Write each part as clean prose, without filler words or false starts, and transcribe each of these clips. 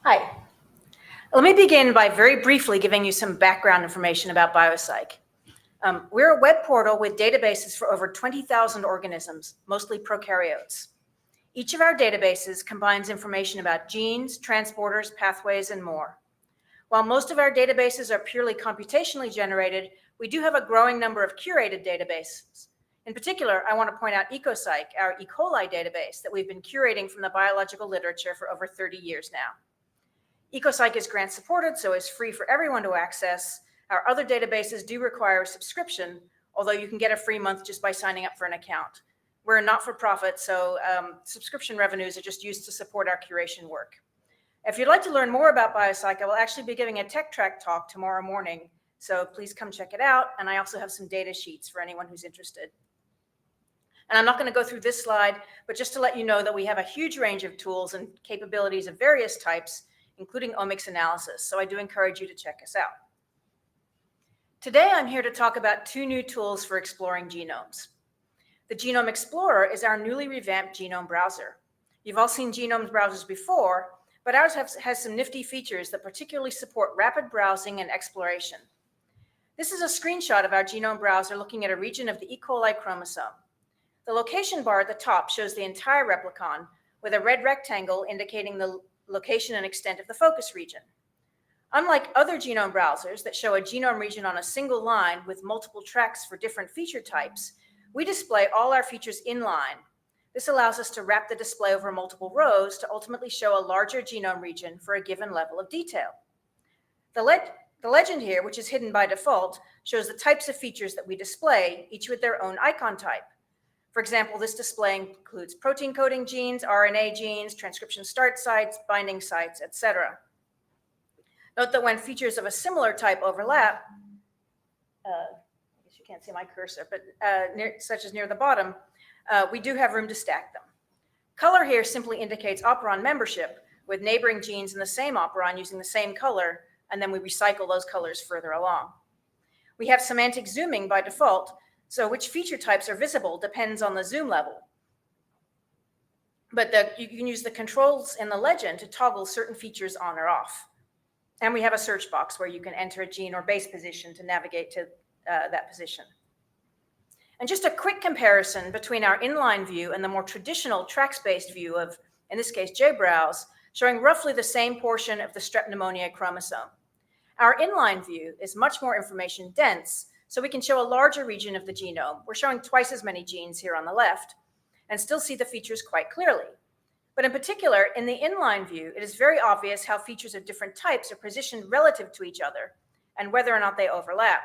Hi. Let me begin by very briefly giving you some background information about BioCyc. We're a web portal with databases for over 20,000 organisms, mostly prokaryotes. Each of our databases combines information about genes, transporters, pathways, and more. While most of our databases are purely computationally generated, we do have a growing number of curated databases. In particular, I want to point out BioCyc, our E. coli database that we've been curating from the biological literature for over 30 years now. BioCyc is grant supported, so it's free for everyone to access. Our other databases do require a subscription, although you can get a free month just by signing up for an account. We're a not-for-profit, so subscription revenues are just used to support our curation work. If you'd like to learn more about BioCyc, I will actually be giving a tech track talk tomorrow morning, so please come check it out. And I also have some data sheets for anyone who's interested. And I'm not going to go through this slide, but just to let you know that we have a huge range of tools and capabilities of various types, including omics analysis. So I do encourage you to check us out. Today, I'm here to talk about two new tools for exploring genomes. The Genome Explorer is our newly revamped genome browser. You've all seen genome browsers before, but ours has some nifty features that particularly support rapid browsing and exploration. This is a screenshot of our genome browser looking at a region of the E. coli chromosome. The location bar at the top shows the entire replicon, with a red rectangle indicating the location and extent of the focus region. Unlike other genome browsers that show a genome region on a single line with multiple tracks for different feature types, we display all our features in line. This allows us to wrap the display over multiple rows to ultimately show a larger genome region for a given level of detail. The legend here, which is hidden by default, shows the types of features that we display, each with their own icon type. For example, this display includes protein coding genes, RNA genes, transcription start sites, binding sites, etc. Note that when features of a similar type overlap, I guess you can't see my cursor, but such as near the bottom, we do have room to stack them. Color here simply indicates operon membership, with neighboring genes in the same operon using the same color, and then we recycle those colors further along. We have semantic zooming by default, so which feature types are visible depends on the zoom level. But you can use the controls in the legend to toggle certain features on or off. And we have a search box where you can enter a gene or base position to navigate to that position. And just a quick comparison between our inline view and the more traditional tracks-based view of, in this case, JBrowse, showing roughly the same portion of the strep pneumoniae chromosome. Our inline view is much more information dense, so we can show a larger region of the genome. We're showing twice as many genes here on the left, and still see the features quite clearly. But in particular, in the inline view, it is very obvious how features of different types are positioned relative to each other, and whether or not they overlap.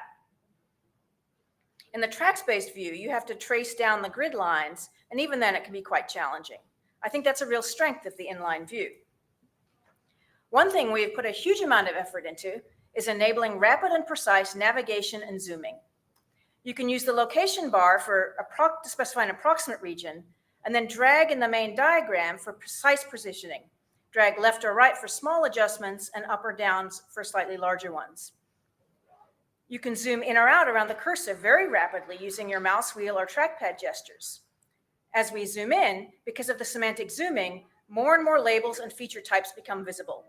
In the tracks-based view, you have to trace down the grid lines, and even then it can be quite challenging. I think that's a real strength of the inline view. One thing we have put a huge amount of effort into is enabling rapid and precise navigation and zooming. You can use the location bar to specify an approximate region, and then drag in the main diagram for precise positioning. Drag left or right for small adjustments and up or down for slightly larger ones. You can zoom in or out around the cursor very rapidly using your mouse wheel or trackpad gestures. As we zoom in, because of the semantic zooming, more and more labels and feature types become visible.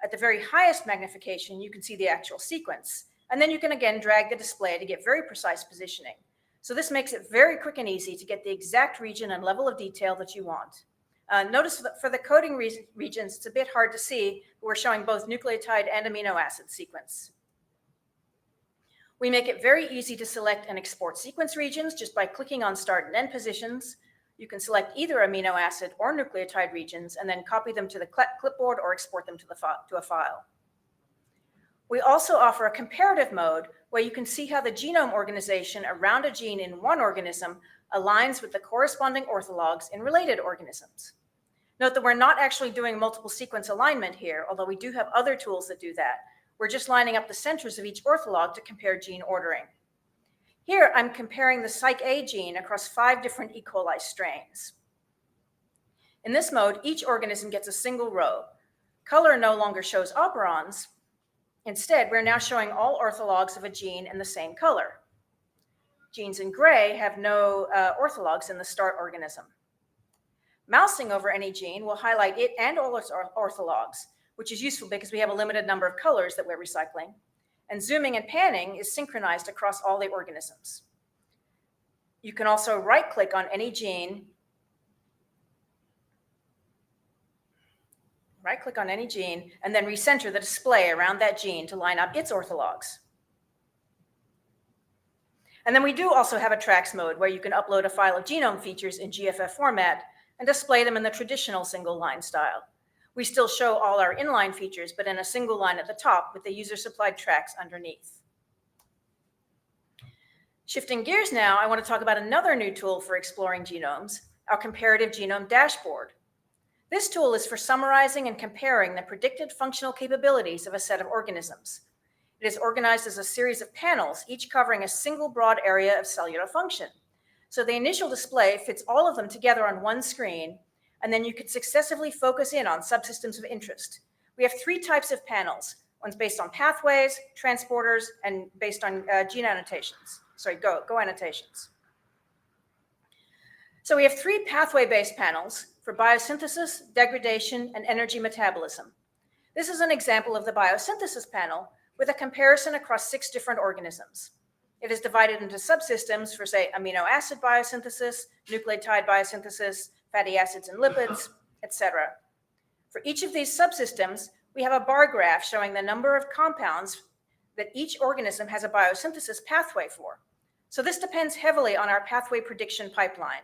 At the very highest magnification, you can see the actual sequence, and then you can again drag the display to get very precise positioning. So this makes it very quick and easy to get the exact region and level of detail that you want. Notice that for the coding regions, it's a bit hard to see, but we're showing both nucleotide and amino acid sequence. We make it very easy to select and export sequence regions just by clicking on start and end positions. You can select either amino acid or nucleotide regions and then copy them to the clipboard or export them to a file. We also offer a comparative mode where you can see how the genome organization around a gene in one organism aligns with the corresponding orthologs in related organisms. Note that we're not actually doing multiple sequence alignment here, although we do have other tools that do that. We're just lining up the centers of each ortholog to compare gene ordering. Here, I'm comparing the Cyc-A gene across 5 different E. coli strains. In this mode, each organism gets a single row. Color no longer shows operons. Instead, we're now showing all orthologs of a gene in the same color. Genes in gray have no orthologs in the start organism. Mousing over any gene will highlight it and all its orthologs, which is useful because we have a limited number of colors that we're recycling. And zooming and panning is synchronized across all the organisms. You can also right-click on any gene, and then recenter the display around that gene to line up its orthologs. And then we do also have a tracks mode where you can upload a file of genome features in GFF format and display them in the traditional single line style. We still show all our inline features, but in a single line at the top with the user-supplied tracks underneath. Shifting gears now, I want to talk about another new tool for exploring genomes, our comparative genome dashboard. This tool is for summarizing and comparing the predicted functional capabilities of a set of organisms. It is organized as a series of panels, each covering a single broad area of cellular function. So the initial display fits all of them together on one screen, and then you can successively focus in on subsystems of interest. We have 3 types of panels. One's based on pathways, transporters, and based on gene annotations. Go annotations. So we have 3 pathway-based panels for biosynthesis, degradation, and energy metabolism. This is an example of the biosynthesis panel with a comparison across 6 different organisms. It is divided into subsystems for, say, amino acid biosynthesis, nucleotide biosynthesis, fatty acids and lipids, etc. For each of these subsystems, we have a bar graph showing the number of compounds that each organism has a biosynthesis pathway for. So this depends heavily on our pathway prediction pipeline.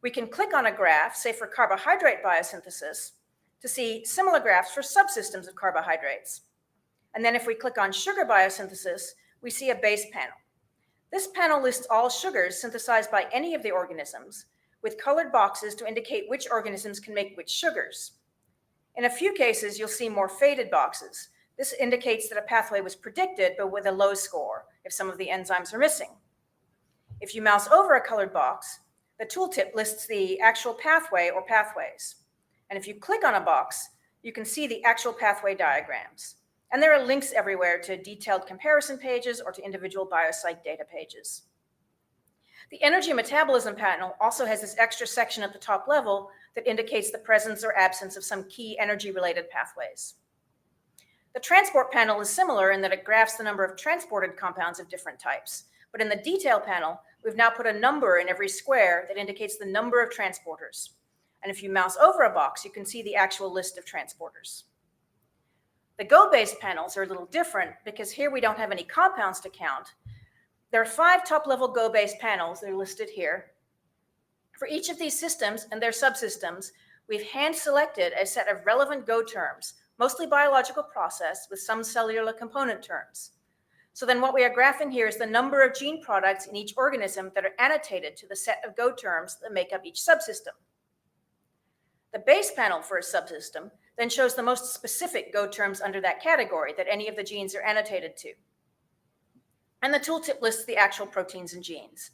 We can click on a graph, say for carbohydrate biosynthesis, to see similar graphs for subsystems of carbohydrates. And then if we click on sugar biosynthesis, we see a base panel. This panel lists all sugars synthesized by any of the organisms, with colored boxes to indicate which organisms can make which sugars. In a few cases, you'll see more faded boxes. This indicates that a pathway was predicted, but with a low score, if some of the enzymes are missing. If you mouse over a colored box, the tooltip lists the actual pathway or pathways. And if you click on a box, you can see the actual pathway diagrams. And there are links everywhere to detailed comparison pages or to individual BioCyc data pages. The energy metabolism panel also has this extra section at the top level that indicates the presence or absence of some key energy-related pathways. The transport panel is similar in that it graphs the number of transported compounds of different types. But in the detail panel, we've now put a number in every square that indicates the number of transporters. And if you mouse over a box, you can see the actual list of transporters. The Go-based panels are a little different because here we don't have any compounds to count. There are 5 top-level Go-based panels that are listed here. For each of these systems and their subsystems, we've hand-selected a set of relevant Go terms, mostly biological process with some cellular component terms. So then what we are graphing here is the number of gene products in each organism that are annotated to the set of Go terms that make up each subsystem. The base panel for a subsystem then shows the most specific Go terms under that category that any of the genes are annotated to. And the tooltip lists the actual proteins and genes.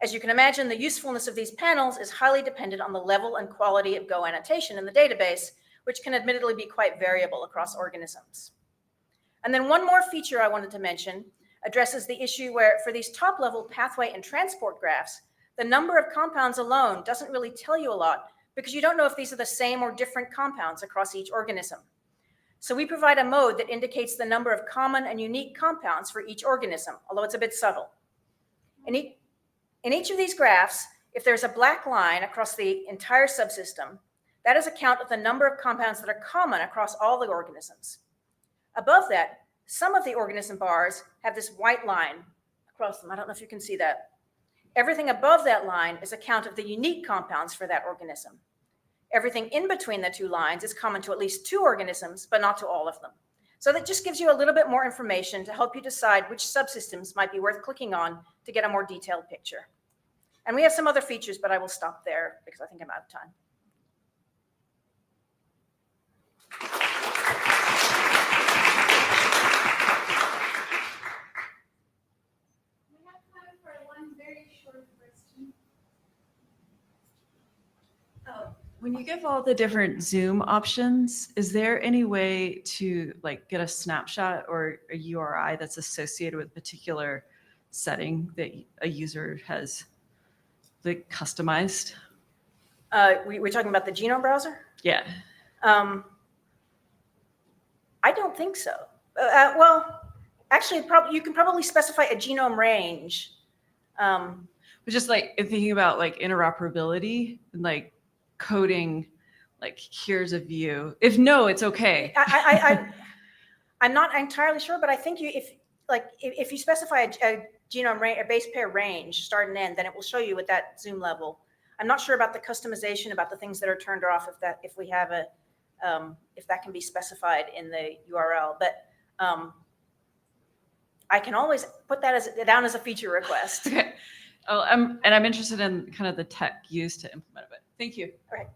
As you can imagine, the usefulness of these panels is highly dependent on the level and quality of Go annotation in the database, which can admittedly be quite variable across organisms. And then one more feature I wanted to mention addresses the issue where for these top-level pathway and transport graphs, the number of compounds alone doesn't really tell you a lot because you don't know if these are the same or different compounds across each organism. So we provide a mode that indicates the number of common and unique compounds for each organism, although it's a bit subtle. In each of these graphs, if there's a black line across the entire subsystem, that is a count of the number of compounds that are common across all the organisms. Above that, some of the organism bars have this white line across them. I don't know if you can see that. Everything above that line is a count of the unique compounds for that organism. Everything in between the 2 lines is common to at least 2 organisms, but not to all of them. So that just gives you a little bit more information to help you decide which subsystems might be worth clicking on to get a more detailed picture. And we have some other features, but I will stop there because I think I'm out of time. When you give all the different zoom options, is there any way to get a snapshot or a URI that's associated with a particular setting that a user has customized? We're talking about the Genome browser? Yeah. I don't think so. Well, actually, you can probably specify a genome range. But just like thinking about like interoperability and like coding, like here's a view. If no, it's okay. I'm not entirely sure, but I think if you specify a genome range, a base pair range, start and end, then it will show you at that zoom level. I'm not sure about the customization, about the things that are turned off, if we have a if that can be specified in the URL, but I can always put that down as a feature request. Okay. Oh, I'm interested in kind of the tech used to implement it. Thank you. All right.